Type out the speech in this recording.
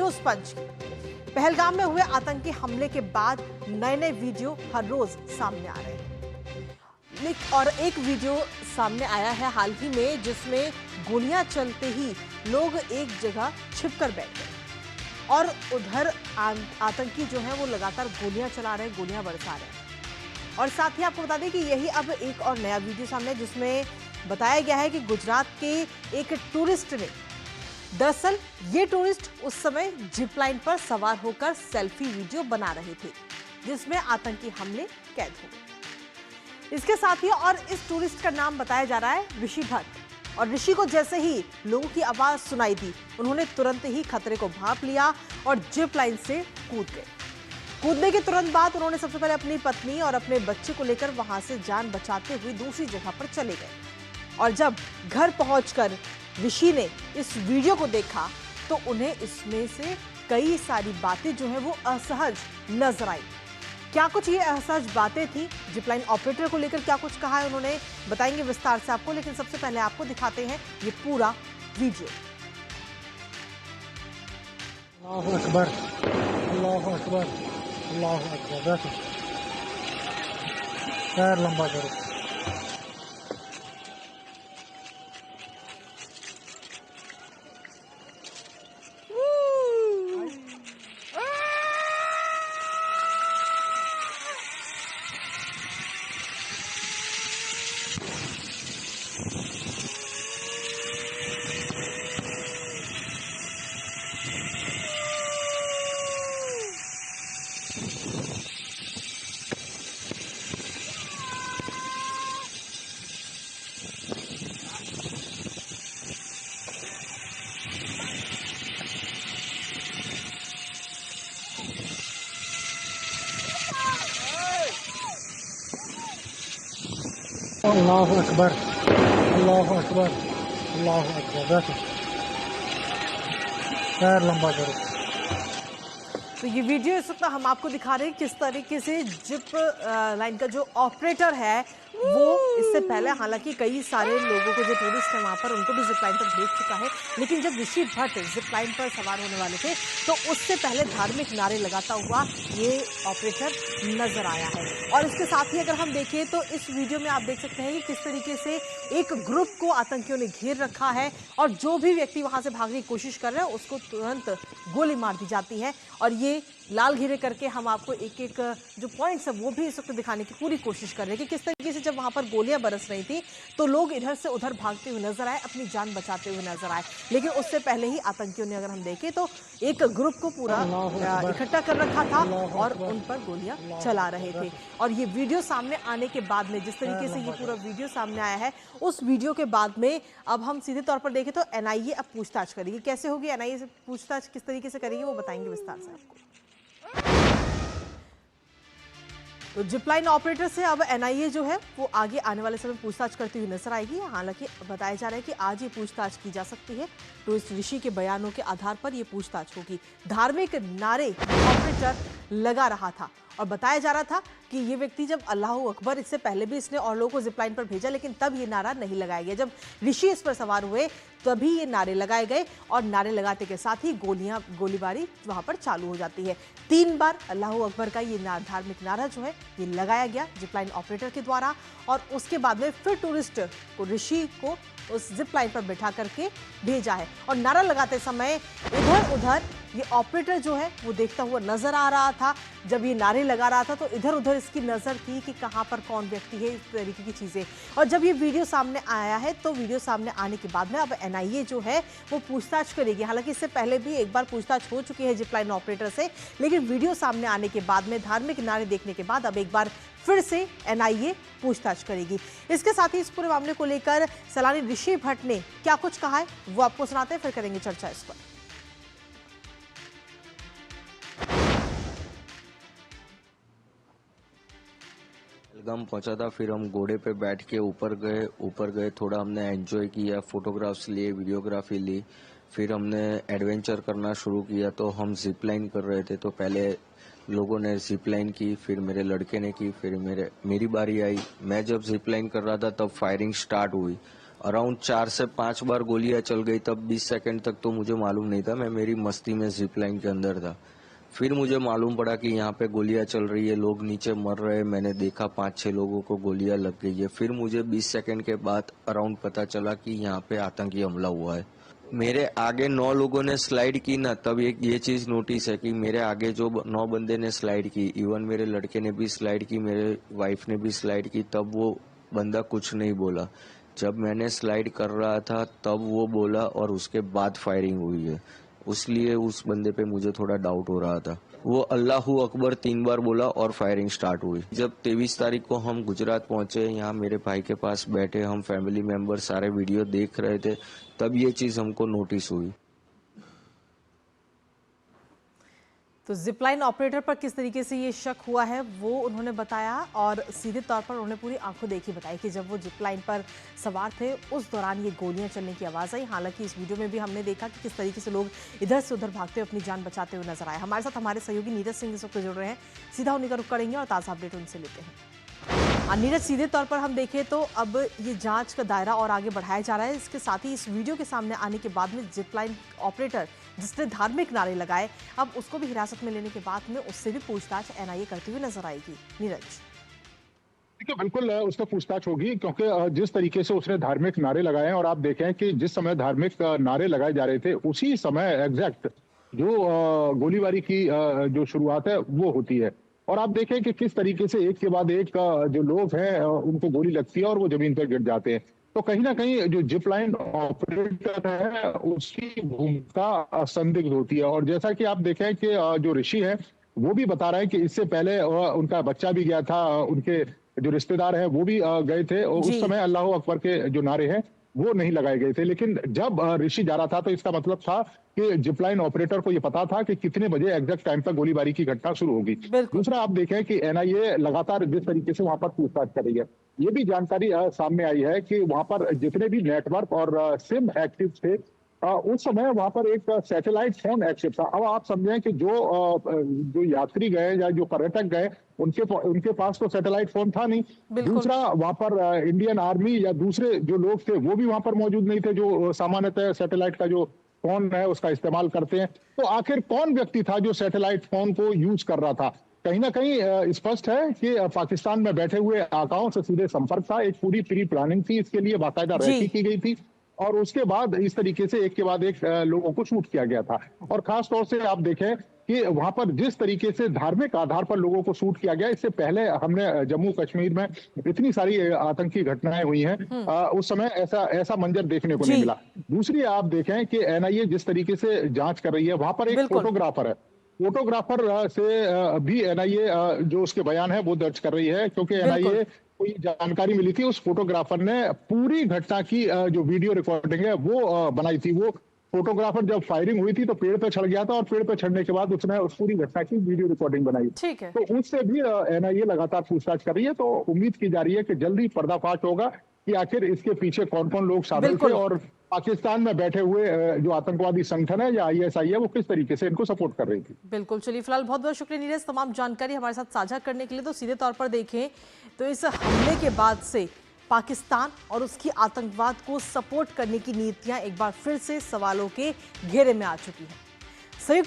News पंच की। पहलगाम में हुए आतंकी हमले के बाद नए नए वीडियो हर रोज सामने आ रहे हैं और एक वीडियो सामने आया है हाल ही में जिसमें गोलियां चलते ही लोग एक जगह छिपकर बैठ गए और उधर आतंकी जो है वो लगातार गोलियां चला रहे हैं, गोलियां बरसा रहे हैं। और साथ ही आपको बता दें कि यही अब एक और नया वीडियो सामने है जिसमें बताया गया है कि गुजरात के एक टूरिस्ट ने, दरअसल ये टूरिस्ट उस समय जिप लाइन पर सवार होकर सेल्फी वीडियो बना रहे थे जिसमें आतंकी हमले कैद हो गए। इसके साथ ही और इस टूरिस्ट का नाम बताया जा रहा है ऋषि भट्ट। और ऋषि को जैसे ही लोगों की आवाज सुनाई दी उन्होंने तुरंत ही खतरे को भांप लिया और जिप लाइन से कूद गए। कूदने के तुरंत बाद उन्होंने सबसे पहले अपनी पत्नी और अपने बच्चे को लेकर वहां से जान बचाते हुए दूसरी जगह पर चले गए। और जब घर पहुंचकर ऋषि ने इस वीडियो को देखा तो उन्हें इसमें से कई सारी बातें जो है वो असहज नजर आई। क्या कुछ ये असहज बातें थी, जिपलाइन ऑपरेटर को लेकर क्या कुछ कहा है उन्होंने, बताएंगे विस्तार से आपको। लेकिन सबसे पहले आपको दिखाते हैं ये पूरा वीडियो। अल्लाहु अकबर, अल्लाहु अकबर, अल्लाहु अकबर। पैर लंबा करो। अल्लाहु अकबर, अल्लाहु अकबर, अल्लाहु अकबर। पैर लंबा करो। तो ये वीडियो इस वक्त हम आपको दिखा रहे हैं किस तरीके से जिप लाइन का जो ऑपरेटर है वो इससे पहले हालांकि कई सारे लोगों को जो टूरिस्ट हैं वहां पर उनको भी जिप लाइन पर भेज चुका है, लेकिन जब ऋषि भट्ट जिप लाइन पर सवार होने वाले थे तो उससे पहले धार्मिक नारे लगाता हुआ ये ऑपरेटर नजर आया है। और इसके साथ ही अगर हम देखें तो इस वीडियो में आप देख सकते हैं कि किस तरीके से एक ग्रुप को आतंकियों ने घेर रखा है और जो भी व्यक्ति वहां से भागने की कोशिश कर रहे हैं उसको तुरंत गोली मार दी जाती है। और ये लाल घेरे करके हम आपको एक एक जो पॉइंट्स है वो भी इस वक्त दिखाने की पूरी कोशिश कर रहे हैं कि किस तरीके से जब वहां पर गोलियां बरस रही थी तो लोग इधर से उधर भागते हुए नजर आए, अपनी जान बचाते हुए नजर आए। लेकिन उससे पहले ही आतंकियों ने, अगर हम देखें तो एक ग्रुप को पूरा इकट्ठा कर रखा था और उन पर गोलियां चला रहे थे। और ये वीडियो सामने आने के बाद में, जिस तरीके से ये पूरा वीडियो सामने आया है, उस वीडियो के बाद में अब हम सीधे तौर पर देखें तो एनआईए अब पूछताछ करेगी। कैसे होगी एनआईए से पूछताछ, किस तरीके से करेगी, वो बताएंगे विस्तार से आपको। तो जिपलाइन ऑपरेटर से अब एनआईए जो है वो आगे आने वाले समय पूछताछ करती हुई नजर आएगी। हालांकि बताया जा रहा है कि आज ये पूछताछ की जा सकती है। टूरिस्ट ऋषि के बयानों के आधार पर ये पूछताछ होगी। धार्मिक नारे ऑपरेटर लगा रहा था और बताया जा रहा था कि ये व्यक्ति जब अल्लाहू अकबर, इससे पहले भी इसने और लोगों को जिपलाइन पर भेजा लेकिन तब ये नारा नहीं लगाया गया। जब ऋषि इस पर सवार हुए तभी ये नारे लगाए गए और नारे लगाते के साथ ही गोलीबारी वहां पर चालू हो जाती है। 3 बार अल्लाहू अकबर का ये धार्मिक नारा जो है ये लगाया गया जिपलाइन ऑपरेटर के द्वारा। और उसके बाद में फिर टूरिस्ट को, ऋषि को उस जिप लाइन पर बैठा करके भेजा है। और नारा लगाते समय इधर उधर ये ऑपरेटर जो है वो देखता हुआ नजर आ रहा था। जब ये नारे लगा रहा था तो इधर उधर इसकी नजर थी कि कहां पर कौन व्यक्ति है, इस तरीके की चीजें। और जब ये वीडियो सामने आया है तो वीडियो सामने आने के बाद में अब एनआईए जो है वो पूछताछ करेगी। हालांकि इससे पहले भी एक बार पूछताछ हो चुकी है जिप लाइन ऑपरेटर से, लेकिन वीडियो सामने आने के बाद में, धार्मिक नारे देखने के बाद अब एक बार फिर से एनआईए पूछताछ करेगी। इसके साथ ही इस पूरे मामले को लेकर सैलानी ऋषि भट्ट ने क्या कुछ कहा है वो आपको सुनाते हैं, फिर करेंगे चर्चा इस पर। पहलगाम पहुंचा था, फिर हम घोड़े पे बैठ के ऊपर गए, थोड़ा हमने एंजॉय किया, फोटोग्राफ्स लिए, वीडियोग्राफी ली। फिर हमने एडवेंचर करना शुरू किया। तो हम जिप लाइन कर रहे थे, तो पहले लोगों ने जिप लाइन की, फिर मेरे लड़के ने की, फिर मेरी बारी आई। मैं जब जिप लाइन कर रहा था तब फायरिंग स्टार्ट हुई अराउंड 4 से 5 बार गोलियां चल गई। तब 20 सेकंड तक तो मुझे मालूम नहीं था, मैं मेरी मस्ती में जिप लाइन के अंदर था। फिर मुझे मालूम पड़ा कि यहाँ पे गोलियां चल रही है, लोग नीचे मर रहे हैं। मैंने देखा 5-6 लोगों को गोलियां लग गई है। फिर मुझे 20 सेकंड के बाद अराउंड पता चला कि यहाँ पे आतंकी हमला हुआ है। मेरे आगे 9 लोगों ने स्लाइड की ना, तब एक ये चीज नोटिस है कि मेरे आगे जो 9 बंदे ने स्लाइड की, इवन मेरे लड़के ने भी स्लाइड की, मेरे वाइफ ने भी स्लाइड की, तब वो बंदा कुछ नहीं बोला। जब मैंने स्लाइड कर रहा था तब वो बोला और उसके बाद फायरिंग हुई है, इसलिए उस बंदे पे मुझे थोड़ा डाउट हो रहा था। वो अल्लाहू अकबर 3 बार बोला और फायरिंग स्टार्ट हुई। जब 23 तारीख को हम गुजरात पहुंचे, यहाँ मेरे भाई के पास बैठे हम फैमिली मेंबर सारे वीडियो देख रहे थे, तब ये चीज हमको नोटिस हुई। तो जिपलाइन ऑपरेटर पर किस तरीके से ये शक हुआ है वो उन्होंने बताया, और सीधे तौर पर उन्होंने पूरी आंखों देखी बताई कि जब वो जिपलाइन पर सवार थे उस दौरान ये गोलियां चलने की आवाज़ आई। हालांकि इस वीडियो में भी हमने देखा कि किस तरीके से लोग इधर से उधर भागते हुए अपनी जान बचाते हुए नजर आए। हमारे साथ हमारे सहयोगी नीरज सिंह इस वक्त जुड़ रहे हैं, सीधा उन्हीं का रुख करेंगे और ताज़ा अपडेट उनसे लेते हैं। नीरज, सीधे तौर पर हम देखें तो अब ये जांच का दायरा और आगे बढ़ाया जा रहा है। इसके साथ ही इस वीडियो के सामने आने के बाद में जिपलाइन ऑपरेटर जिसने धार्मिक नारे लगाए, अब उसको भी हिरासत में लेने के बाद में उससे भी पूछताछ एनआईए करती हुई नजर आएगी। नीरज, देखिए, बिल्कुल उसका पूछताछ होगी, क्योंकि जिस तरीके से उसने धार्मिक नारे लगाए हैं, और आप देखें कि जिस समय धार्मिक नारे लगाए जा रहे थे उसी समय एग्जैक्ट जो गोलीबारी की जो शुरुआत है वो होती है। और आप देखें कि किस तरीके से एक के बाद एक जो लोग हैं उनको गोली लगती है और वो जमीन पर गिर जाते हैं। तो कहीं ना कहीं जो जिप लाइन ऑपरेटर है उसकी भूमिका संदिग्ध होती है। और जैसा कि आप देखें कि जो ऋषि है वो भी बता रहे हैं कि इससे पहले उनका बच्चा भी गया था, उनके जो रिश्तेदार हैं वो भी गए थे, और उस समय अल्लाह अकबर के जो नारे हैं वो नहीं लगाए गए थे। लेकिन जब ऋषि जा रहा था तो इसका मतलब था कि जिपलाइन ऑपरेटर को ये पता था कि कितने बजे एग्जैक्ट टाइम पर गोलीबारी की घटना शुरू होगी। दूसरा, आप देखें कि एनआईए लगातार जिस तरीके से वहां पर पूछताछ कर रही है, ये भी जानकारी सामने आई है कि वहां पर जितने भी नेटवर्क और सिम एक्टिव थे उस समय वहां पर एक सैटेलाइट फोन एक्टिव था। अब आप समझें कि जो यात्री गए या जो पर्यटक गए उनके पास तो सैटेलाइट फोन था नहीं। दूसरा, वहां पर इंडियन आर्मी या दूसरे जो लोग थे वो भी वहां पर मौजूद नहीं थे जो सामान्यतः सैटेलाइट का जो फोन है उसका इस्तेमाल करते हैं। तो आखिर कौन व्यक्ति था जो सैटेलाइट फोन को यूज कर रहा था? कहीं ना कहीं स्पष्ट है कि पाकिस्तान में बैठे हुए आकाओं से सीधे संपर्क था। एक पूरी प्री प्लानिंग थी, इसके लिए बाकायदा रैकी की गई थी, और उसके बाद इस तरीके से एक के बाद एक लोगों को शूट किया गया था। और खास तौर से आप देखें कि वहां पर जिस तरीके से धार्मिक आधार पर लोगों को शूट किया गया, इससे पहले हमने जम्मू कश्मीर में इतनी सारी आतंकी घटनाएं हुई हैं, उस समय ऐसा मंजर देखने को नहीं मिला। दूसरी, आप देखें कि एनआईए जिस तरीके से जांच कर रही है, वहां पर एक फोटोग्राफर है, फोटोग्राफर से भी एनआईए जो उसके बयान है वो दर्ज कर रही है, क्योंकि एनआईए को ये जानकारी मिली थी, उस फोटोग्राफर ने पूरी घटना की जो वीडियो रिकॉर्डिंग है वो बनाई थी। वो फोटोग्राफर जब फायरिंग हुई थी तो पेड़ पे चढ़ गया था, और पेड़ पे चढ़ने के बाद उसने उस पूरी घटना की वीडियो रिकॉर्डिंग बनाई। ठीक है। तो उससे भी एनआईए लगातार पूछताछ कर रही है। तो उम्मीद की जा रही है कि जल्दी पर्दाफाश होगा कि आखिर इसके पीछे कौन कौन लोग शामिल थे, और पाकिस्तान में बैठे हुए जो आतंकवादी संगठन है या आईएसआई है वो किस तरीके से इनको सपोर्ट कर रही थी। बिल्कुल, चलिए फिलहाल बहुत बहुत शुक्रिया नीरज तमाम जानकारी हमारे साथ साझा करने के लिए। तो सीधे तौर पर देखें तो इस हमले के बाद से पाकिस्तान और उसकी आतंकवाद को सपोर्ट करने की नीतियां एक बार फिर से सवालों के घेरे में आ चुकी हैं।